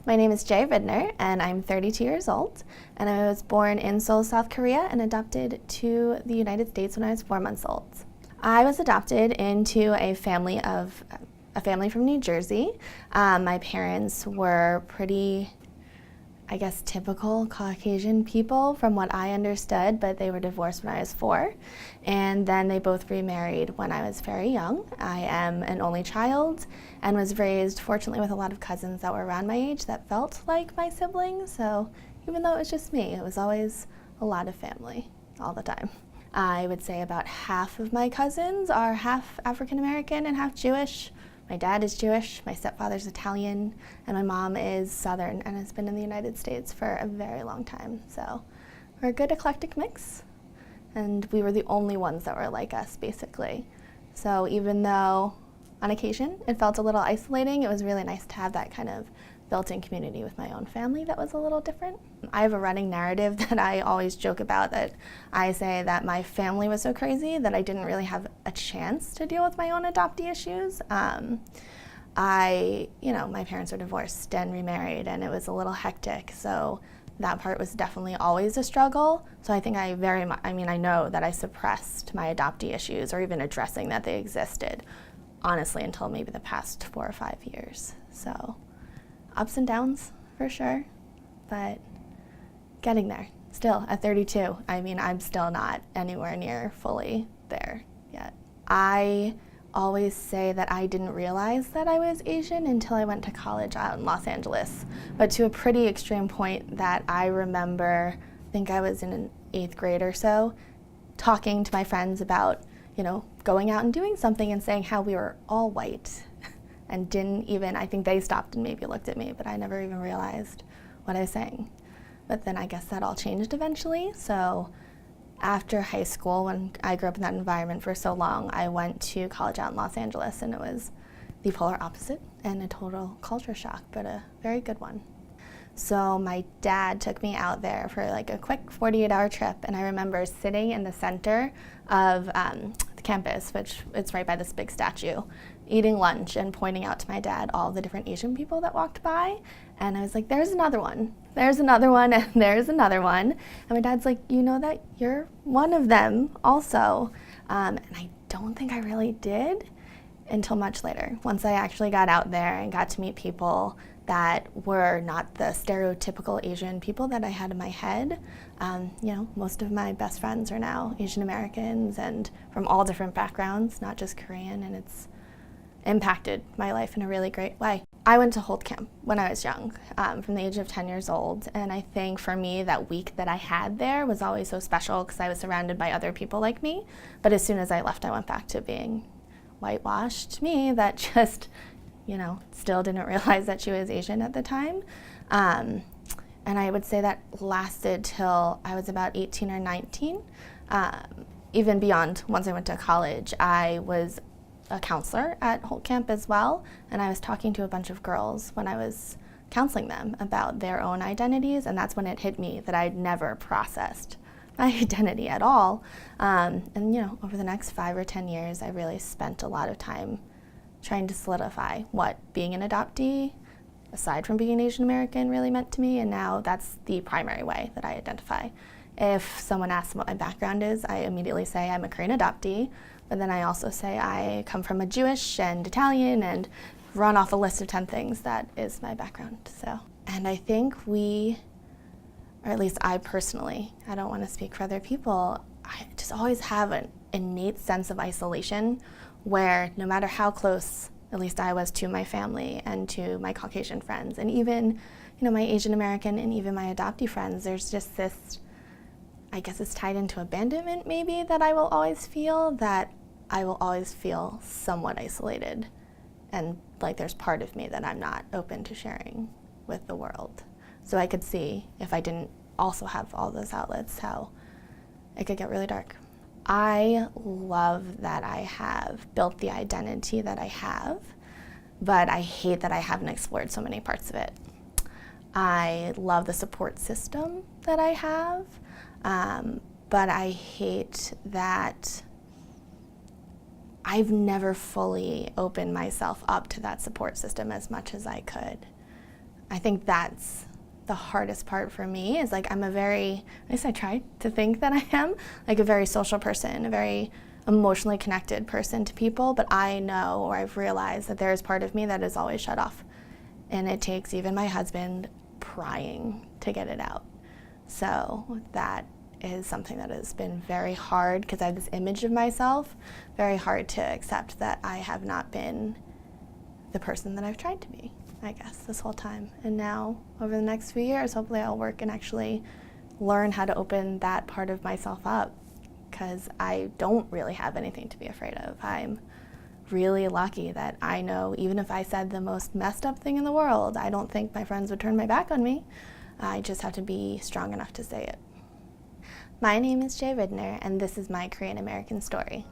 My name is Rindner, and I'm 32 years old, and I was born in Seoul, South Korea, and adopted to the United States when I was 4 months old. I was adopted into a family from New Jersey. My parents were pretty, typical Caucasian people from what I understood, but they were divorced when I was 4. And then they both remarried when I was very young. I am an only child and was raised, fortunately, with a lot of cousins that were around my age that felt like my siblings. So even though it was just me, it was always a lot of family all the time. I would say about half of my cousins are half African American and half Jewish. My dad is Jewish, my stepfather's Italian, and my mom is Southern and has been in the United States for a very long time. So we're a good eclectic mix, and we were the only ones that were like us, basically. So even though on occasion it felt a little isolating, it was really nice to have that kind of built-in community with my own family that was a little different. I have a running narrative that I always joke about, that I say that my family was so crazy that I didn't really have a chance to deal with my own adoptee issues. My parents were divorced and remarried, and it was a little hectic, so that part was definitely always a struggle. So I think I know that I suppressed my adoptee issues, or even addressing that they existed, honestly, until maybe the past 4 or 5 years. So ups and downs, for sure, but getting there. Still, at 32, I'm still not anywhere near fully there yet. I always say that I didn't realize that I was Asian until I went to college out in Los Angeles, but to a pretty extreme point that I remember, I think I was in 8th grade or so, talking to my friends about, going out and doing something and saying how we were all white. And I think they stopped and maybe looked at me, but I never even realized what I was saying. But then I guess that all changed eventually. So after high school, when I grew up in that environment for so long, I went to college out in Los Angeles, and it was the polar opposite and a total culture shock, but a very good one. So my dad took me out there for like a quick 48-hour trip, and I remember sitting in the center of the campus, which it's right by this big statue, eating lunch and pointing out to my dad all the different Asian people that walked by. And I was like, there's another one, and there's another one. And my dad's like, you know that you're one of them also. And I don't think I really did until much later, once I actually got out there and got to meet people that were not the stereotypical Asian people that I had in my head. Most of my best friends are now Asian Americans and from all different backgrounds, not just Korean, and it's impacted my life in a really great way. I went to Holt Camp when I was young, from the age of 10 years old, and I think for me that week that I had there was always so special because I was surrounded by other people like me, but as soon as I left, I went back to being whitewashed me that just, still didn't realize that she was Asian at the time. And I would say that lasted till I was about 18 or 19. Even beyond, once I went to college, I was a counselor at Holt Camp as well, and I was talking to a bunch of girls when I was counseling them about their own identities, and that's when it hit me that I'd never processed my identity at all. Over the next 5 or 10 years, I really spent a lot of time trying to solidify what being an adoptee, aside from being Asian American, really meant to me, and now that's the primary way that I identify. If someone asks what my background is, I immediately say I'm a Korean adoptee, but then I also say I come from a Jewish and Italian and run off a list of 10 things that is my background. And I think or at least I personally, I don't want to speak for other people, I just always have an innate sense of isolation where no matter how close, at least I was to my family and to my Caucasian friends, and even, my Asian American and even my adoptee friends, there's just this, I guess it's tied into abandonment maybe, that I will always feel somewhat isolated, and like there's part of me that I'm not open to sharing with the world. So I could see, if I didn't also have all those outlets, how it could get really dark. I love that I have built the identity that I have, but I hate that I haven't explored so many parts of it. I love the support system that I have, but I hate that I've never fully opened myself up to that support system as much as I could. I think that's the hardest part for me, is like at least I try to think that I am like a very social person, a very emotionally connected person to people, but I know, or I've realized, that there is part of me that is always shut off. And it takes even my husband prying to get it out. So that is something that has been very hard, because I have this image of myself, very hard to accept that I have not been the person that I've tried to be, I guess, this whole time. And now, over the next few years, hopefully I'll work and actually learn how to open that part of myself up, because I don't really have anything to be afraid of. I'm really lucky that I know, even if I said the most messed up thing in the world, I don't think my friends would turn my back on me. I just have to be strong enough to say it. My name is Rindner, and this is my Korean American story.